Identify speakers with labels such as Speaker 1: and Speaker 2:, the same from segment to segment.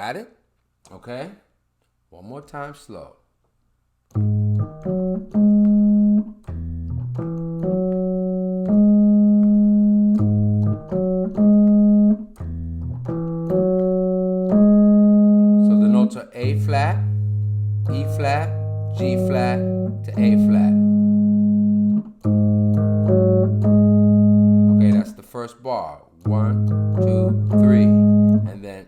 Speaker 1: Got it? Okay. One more time slow. So the notes are A flat, E flat, G flat to A flat. Okay, that's the first bar. 1, 2, 3, and then,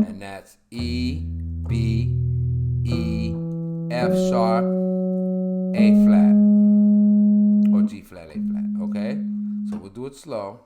Speaker 1: and that's E, B, E, F sharp, A flat, or G flat, A flat. Okay, so we'll do it slow.